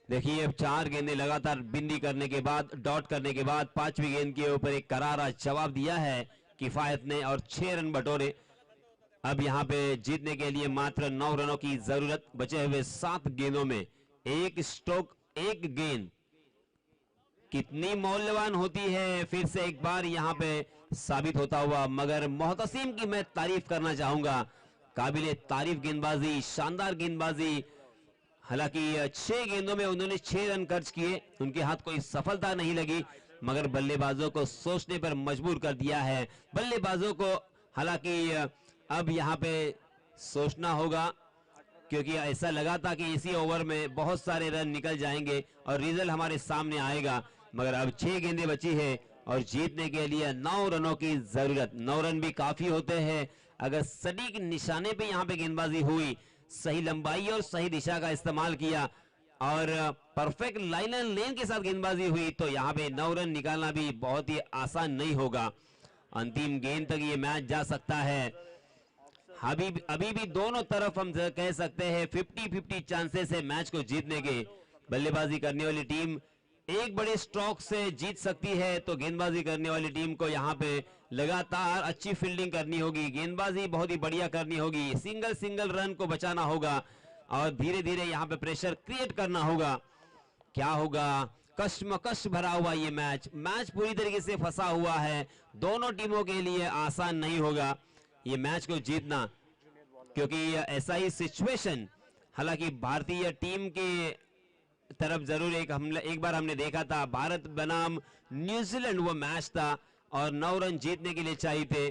देखिए अब 4 गेंदें लगातार बिंदी करने के बाद, डॉट करने के बाद 5वीं गेंद के ऊपर एक करारा जवाब दिया है किफायत ने और 6 रन बटोरे। अब यहां पे जीतने के लिए मात्र 9 रनों की जरूरत। बचे हुए 7 गेंदों में एक स्ट्रोक, एक गेंद कितनी मौल्यवान होती है, फिर से एक बार यहां पे साबित होता हुआ। मगर मोहतसीम की मैं तारीफ करना चाहूंगा, काबिले तारीफ गेंदबाजी, शानदार गेंदबाजी। हालांकि 6 गेंदों में उन्होंने 6 रन खर्च किए, उनके हाथ कोई सफलता नहीं लगी, मगर बल्लेबाजों को सोचने पर मजबूर कर दिया है बल्लेबाजों को। हालांकि अब यहां पे सोचना होगा, क्योंकि ऐसा लगा था कि इसी ओवर में बहुत सारे रन निकल जाएंगे और रिजल्ट हमारे सामने आएगा, मगर अब 6 गेंदें बची है और जीतने के लिए 9 रनों की जरूरत। 9 रन भी काफी होते हैं अगर सटीक निशाने पे यहां पे गेंदबाजी हुई, सही लंबाई और सही दिशा का इस्तेमाल किया और परफेक्ट लाइन एंड लेन के साथ गेंदबाजी हुई, तो यहां पे 9 रन निकालना भी बहुत ही आसान नहीं होगा। अंतिम गेंद तक ये मैच जा सकता है। अभी भी दोनों तरफ हम कह सकते हैं 50-50 चांसेस है मैच को जीतने के। बल्लेबाजी करने वाली टीम एक बड़े स्ट्रोक से जीत सकती है, तो गेंदबाजी करने वाली टीम को यहां पे लगातार अच्छी फील्डिंग करनी होगी, गेंदबाजी बहुत ही बढ़िया करनी होगी, सिंगल रन को बचाना होगा और धीरे धीरे यहां पे प्रेशर क्रिएट करना होगा। क्या होगा, कश्मकश भरा हुआ ये मैच पूरी तरीके से फंसा हुआ है। दोनों टीमों के लिए आसान नहीं होगा ये मैच को जीतना, क्योंकि ऐसा ही सिचुएशन हालांकि भारतीय टीम के तरफ जरूर एक बार हमने देखा था, भारत बनाम न्यूजीलैंड वो मैच था और 9 रन जीतने के लिए चाहिए थे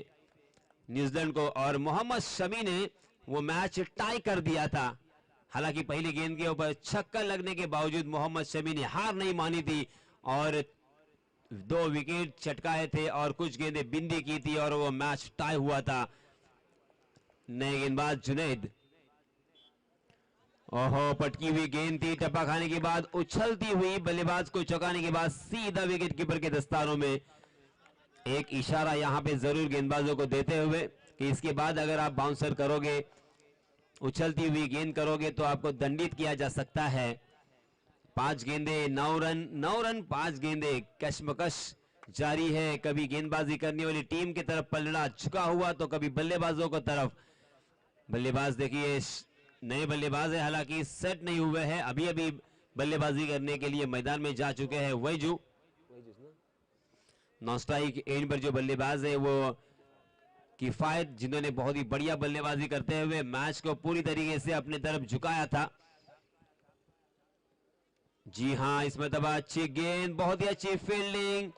न्यूजीलैंड को, और मोहम्मद शमी ने वो मैच टाई कर दिया था। हालांकि पहली गेंद के ऊपर छक्का लगने के बावजूद मोहम्मद शमी ने हार नहीं मानी थी और 2 विकेट चटकाए थे और कुछ गेंदें बिंदी की थी और वो मैच टाई हुआ था। नए गेंदबाज जुनैद, ओहो पटकी हुई गेंद थी, टप्पा खाने के बाद उछलती हुई बल्लेबाज को चौंकाने के बाद सीधा विकेट कीपर के दस्तानों में। एक इशारा यहां पे जरूर गेंदबाजों को देते हुए कि इसके बाद अगर आप बाउंसर करोगे, उछलती हुई गेंद करोगे तो आपको दंडित किया जा सकता है। 5 गेंदे 9 रन 5 गेंदे, कशमकश जारी है। कभी गेंदबाजी करने वाली टीम की तरफ पलड़ा झुका हुआ तो कभी बल्लेबाजों की तरफ। बल्लेबाज देखिए नए बल्लेबाज है, हालांकि सेट नहीं हुए हैं, अभी बल्लेबाजी करने के लिए मैदान में जा चुके हैं। वैजू नॉन स्ट्राइक एंड पर जो बल्लेबाज है वो किफायत, जिन्होंने बहुत ही बढ़िया बल्लेबाजी करते हुए मैच को पूरी तरीके से अपने तरफ झुकाया था। जी हां, इस मरतबा अच्छी गेंद, बहुत ही अच्छी फील्डिंग,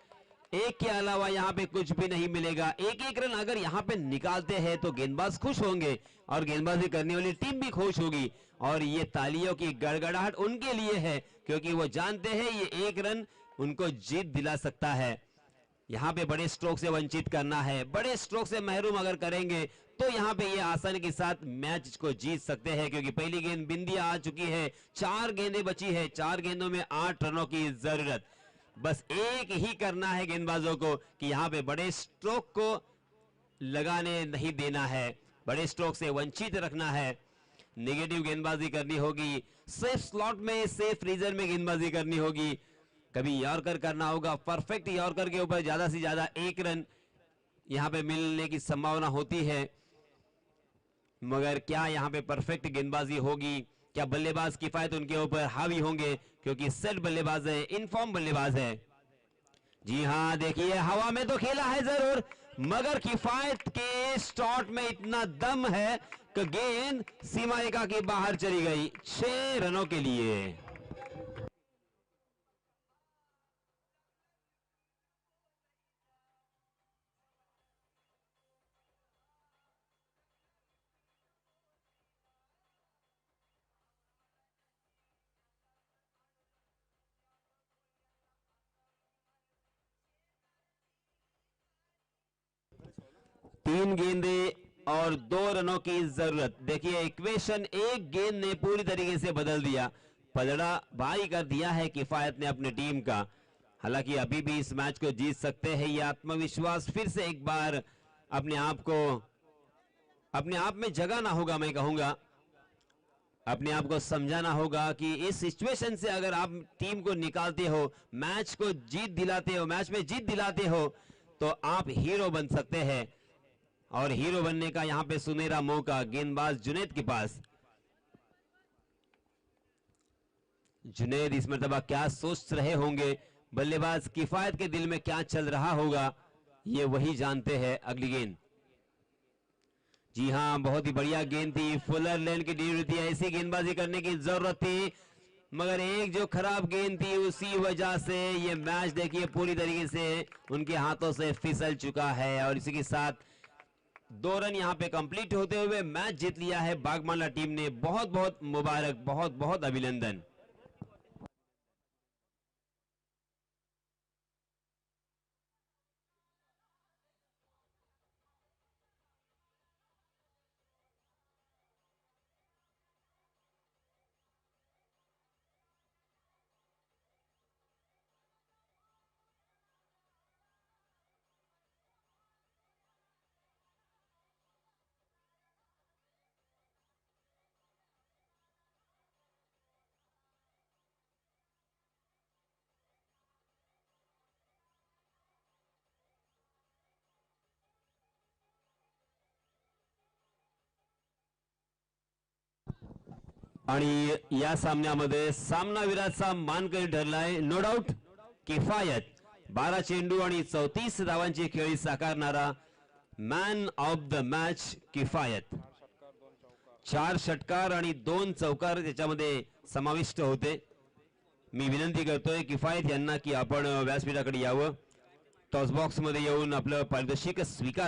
एक के अलावा यहां पे कुछ भी नहीं मिलेगा। एक रन अगर यहां पे निकालते हैं तो गेंदबाज खुश होंगे और गेंदबाजी करने वाली टीम भी खुश होगी और ये तालियों की गड़गड़ाहट उनके लिए है, क्योंकि वो जानते हैं ये 1 रन उनको जीत दिला सकता है। यहां पे बड़े स्ट्रोक से वंचित करना है, बड़े स्ट्रोक से महरूम अगर करेंगे तो यहां पे ये आसानी के साथ मैच को जीत सकते हैं, क्योंकि पहली गेंद बिंदिया आ चुकी है, 4 गेंदें बची है, 4 गेंदों में 8 रनों की जरूरत। बस एक ही करना है गेंदबाजों को कि यहां पे बड़े स्ट्रोक को लगाने नहीं देना है, बड़े स्ट्रोक से वंचित रखना है। नेगेटिव गेंदबाजी करनी होगी, सेफ स्लॉट में, सेफ रीजन में गेंदबाजी करनी होगी। कभी यॉर्कर करना होगा, परफेक्ट यॉर्कर के ऊपर ज्यादा से ज्यादा 1 रन यहां पे मिलने की संभावना होती है, मगर क्या यहां पे परफेक्ट गेंदबाजी होगी? क्या बल्लेबाज किफायत उनके ऊपर हावी होंगे? क्योंकि सेट बल्लेबाज है, इनफॉर्म बल्लेबाज है। जी हां, देखिए हवा में तो खेला है जरूर, मगर किफायत के शॉट में इतना दम है कि गेंद सीमा रेखा के बाहर चली गई। 6 रनों के लिए। तीन गेंदे और 2 रनों की जरूरत। देखिए इक्वेशन एक गेंद ने पूरी तरीके से बदल दिया, पलड़ा भारी कर दिया है किफायत ने अपनी टीम का। हालांकि अभी भी इस मैच को जीत सकते हैं, यह आत्मविश्वास फिर से एक बार अपने आप में जगाना होगा। मैं कहूंगा अपने आप को समझाना होगा कि इस सिचुएशन से अगर आप टीम को निकालते हो, मैच को जीत दिलाते हो, मैच में जीत दिलाते हो, तो आप हीरो बन सकते हैं। और हीरो बनने का यहां पे सुनहरा मौका गेंदबाज जुनैद के पास। जुनैद इस मरतबा क्या सोच रहे होंगे, बल्लेबाज किफायत के दिल में क्या चल रहा होगा, ये वही जानते हैं। अगली गेंद जी हाँ, बहुत ही बढ़िया गेंद थी, फुलर लेन की डिलीवरी थी, ऐसी गेंदबाजी करने की जरूरत थी, मगर एक जो खराब गेंद थी उसी वजह से ये मैच देखिए पूरी तरीके से उनके हाथों से फिसल चुका है। और इसी के साथ 2 रन यहां पे कंप्लीट होते हुए मैच जीत लिया है बागमाला टीम ने। बहुत बहुत मुबारक, बहुत बहुत अभिनंदन। आणि या सामन्यामध्ये सामनावीराचा मानकरी ठरलाय नो डाऊट किफायत। 12 चेंडू आणि 34 धावांची खेळी साकारणारा मॅन ऑफ द मॅच किफायत। 4 षटकार आणि 2 चौकार त्याच्यामध्ये समाविष्ट होते। मी विनंती करतोय किफायत यांना की आपण व्यासपीठाकडे यावं, टॉस बॉक्स मध्ये येऊन आपलं पारितोषिक स्वीकार